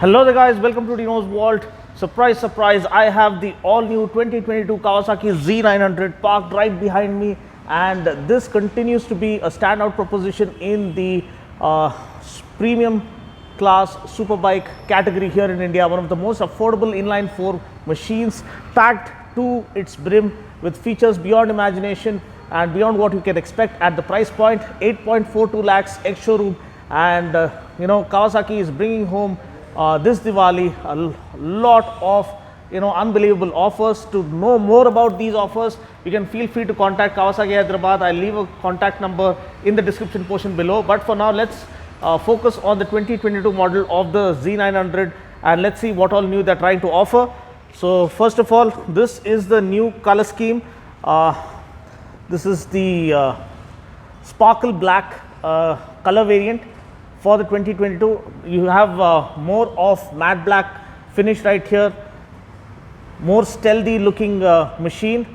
Hello there guys, welcome to Dino's Vault. Surprise, surprise, I have the all new 2022 Kawasaki Z900 parked right behind me, and this continues to be a standout proposition in the premium class superbike category here in India. One of the most affordable inline 4 machines, packed to its brim with features beyond imagination and beyond what you can expect at the price point 8.42 lakhs ex showroom. And Kawasaki is bringing home this Diwali a lot of unbelievable offers. To know more about these offers, you can feel free to contact Kawasaki Hyderabad. I'll leave a contact number in the description portion below. But for now, let's focus on the 2022 model of the Z900 and let's see what all new they're trying to offer. So first of all, this is the new color scheme. This is the sparkle black color variant. For the 2022, you have more of matte black finish right here, more stealthy looking machine.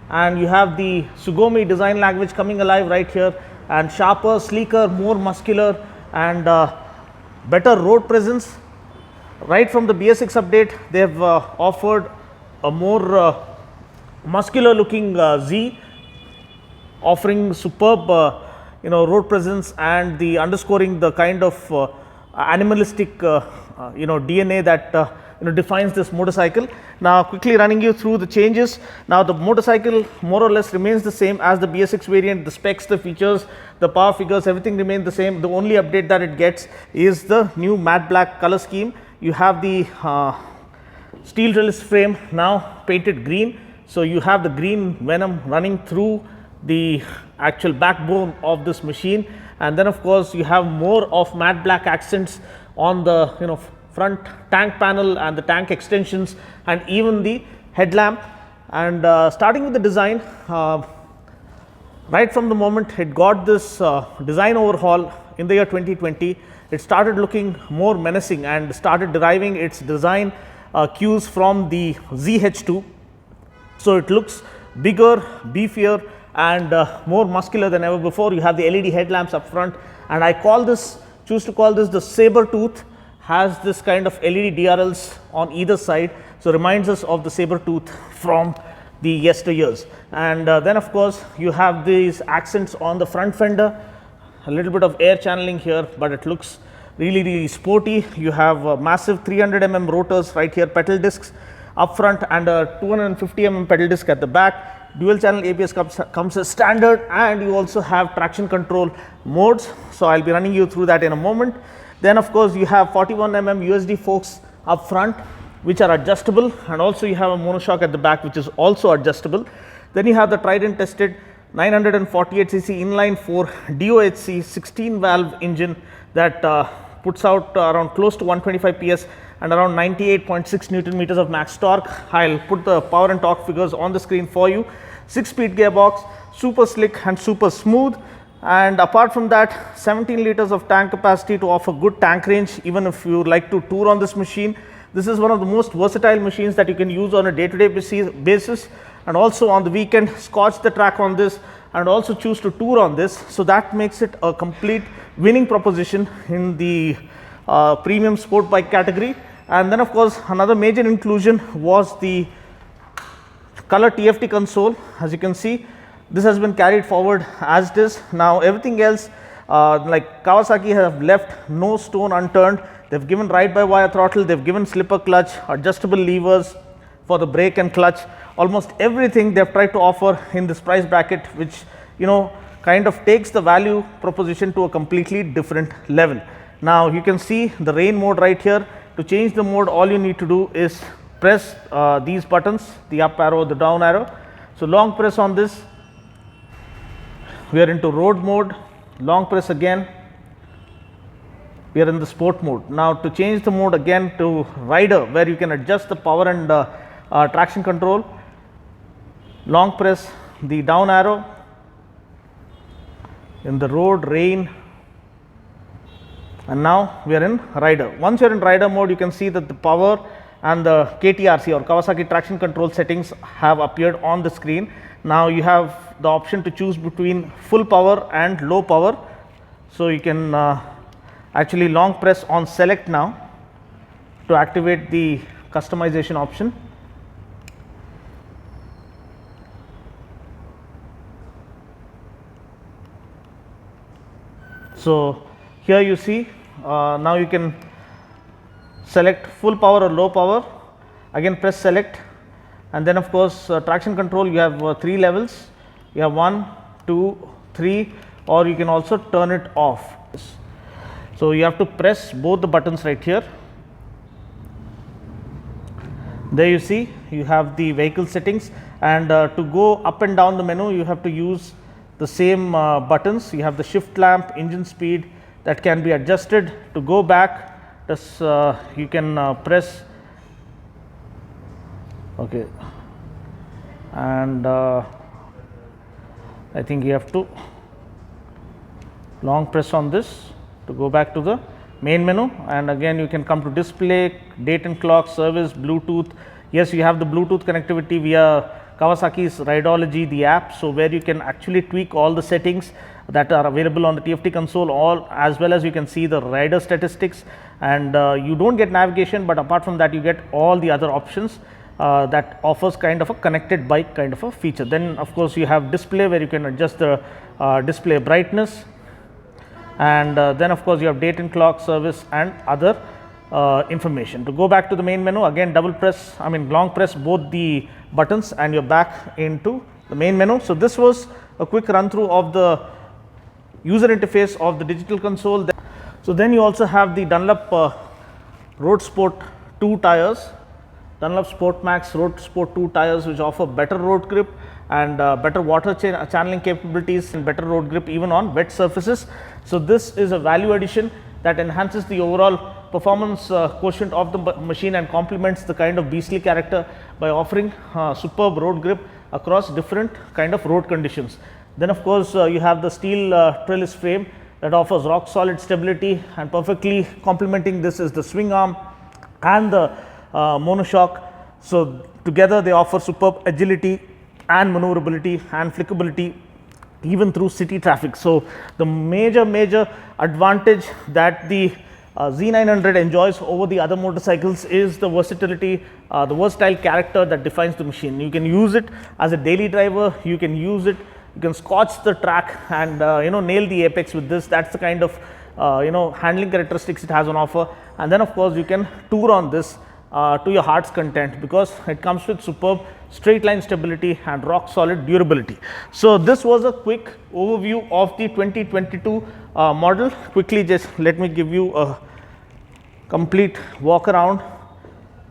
And you have the Sugomi design language coming alive right here, and sharper, sleeker, more muscular and better road presence. Right from the BS6 update, they have offered a more muscular looking Z, offering superb road presence and the underscoring the kind of animalistic DNA that defines this motorcycle. Now quickly running you through the changes. Now the motorcycle more or less remains the same as the BS6 variant. The specs, the features, the power figures, everything remains the same. The only update that it gets is the new matte black color scheme. You have the steel trellis frame now painted green. So you have the green venom running through the actual backbone of this machine, and then of course you have more of matte black accents on the front tank panel and the tank extensions and even the headlamp. And starting with the design, right from the moment it got this design overhaul in the year 2020, it started looking more menacing and started deriving its design cues from the ZH2. So it looks bigger, beefier and more muscular than ever before. You have the LED headlamps up front, and I choose to call this the saber tooth. Has this kind of LED DRLs on either side, so reminds us of the saber tooth from the yesteryears. And then of course you have these accents on the front fender, a little bit of air channeling here, but it looks really sporty. You have massive 300 mm rotors right here, pedal discs up front and a 250 mm pedal disc at the back. Dual channel ABS comes as standard, and you also have traction control modes, so I'll be running you through that in a moment. Then of course you have 41 mm USD forks up front which are adjustable, and also you have a monoshock at the back which is also adjustable. Then you have the tried and tested 948cc inline 4 DOHC 16 valve engine that puts out around close to 125 PS and around 98.6 Newton meters of max torque. I'll put the power and torque figures on the screen for you. 6-speed gearbox, super slick and super smooth. And apart from that, 17 liters of tank capacity to offer good tank range even if you like to tour on this machine. This is one of the most versatile machines that you can use on a day-to-day basis, and also on the weekend scotch the track on this and also choose to tour on this. So that makes it a complete winning proposition in the premium sport bike category. And then of course another major inclusion was the color TFT console. As you can see, this has been carried forward as it is. Now everything else, like Kawasaki, have left no stone unturned. They've given ride-by-wire throttle, they've given slipper clutch, adjustable levers for the brake and clutch. Almost everything they've tried to offer in this price bracket, which kind of takes the value proposition to a completely different level. Now you can see the rain mode right here. To change the mode, all you need to do is press these buttons, the up arrow, the down arrow. So long press on this, we are into road mode. Long press again, we are in the sport mode. Now to change the mode again to rider, where you can adjust the power and traction control, long press the down arrow. In the road, rain, And now we are in rider. Once you are in rider mode, you can see that the power and the KTRC or Kawasaki traction control settings have appeared on the screen. Now you have the option to choose between full power and low power. So you can actually long press on select now to activate the customization option. So here you see now you can select full power or low power, again press select, and then of course traction control you have 3 levels, you have 1, 2, 3, or you can also turn it off. So you have to press both the buttons right here. There you see you have the vehicle settings, and to go up and down the menu you have to use the same buttons. You have the shift lamp, engine speed that can be adjusted. To go back, this you can press okay, and I think you have to long press on this to go back to the main menu, and again you can come to display, date and clock, service, Bluetooth. Yes, you have the Bluetooth connectivity via Kawasaki's Rideology, the app, so where you can actually tweak all the settings that are available on the TFT console, all as well as you can see the rider statistics, and you don't get navigation, but apart from that you get all the other options that offers kind of a connected bike kind of a feature. Then of course you have display where you can adjust the display brightness, and then of course you have date and clock, service, and other information. To go back to the main menu, again long press both the buttons and you're back into the main menu. So this was a quick run through of the user interface of the digital console. So then you also have the Dunlop Road Sport 2 tires, Dunlop Sport Max Road Sport 2 tires, which offer better road grip and better water channeling capabilities and better road grip even on wet surfaces. So this is a value addition that enhances the overall performance quotient of the machine and complements the kind of beastly character by offering superb road grip across different kind of road conditions. Then of course you have the steel trellis frame that offers rock solid stability, and perfectly complementing this is the swing arm and the monoshock. So together they offer superb agility and maneuverability and flickability even through city traffic. So the major advantage that the Z900 enjoys over the other motorcycles is the versatility, the versatile character that defines the machine. You can use it as a daily driver, you can use it, you can scorch the track and nail the apex with this. That's the kind of handling characteristics it has on offer. And then of course you can tour on this to your heart's content, because it comes with superb straight line stability and rock solid durability. So this was a quick overview of the 2022 model. Quickly just let me give you a complete walk around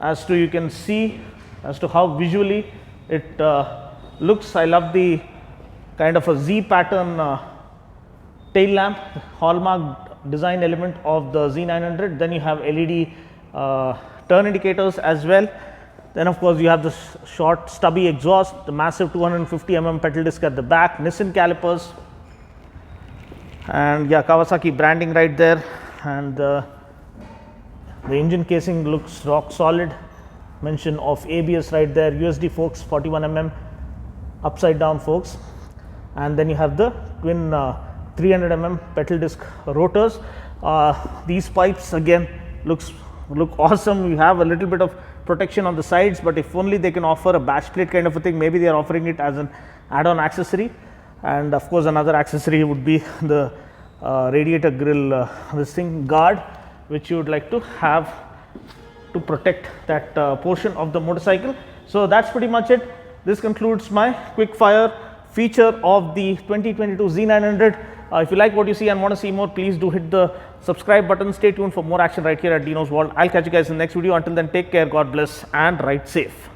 as to you can see as to how visually it looks. I love the kind of a Z pattern tail lamp, hallmark design element of the Z900. Then you have LED turn indicators as well. Then of course you have this short stubby exhaust, the massive 250 mm pedal disc at the back, Nissin calipers, and yeah, Kawasaki branding right there, and the engine casing looks rock solid. Mention of ABS right there, USD forks 41 mm upside down forks, and then you have the twin 300 mm pedal disc rotors. These pipes again look awesome. You have a little bit of protection on the sides, but if only they can offer a bash plate kind of a thing, maybe they are offering it as an add-on accessory. And of course another accessory would be the radiator grill this thing guard, which you would like to have to protect that portion of the motorcycle. So that's pretty much it. This concludes my quick fire feature of the 2022 Z900. If you like what you see and want to see more, please do hit the subscribe button. Stay tuned for more action right here at Dino's World. I'll catch you guys in the next video. Until then, take care, God bless, and ride safe.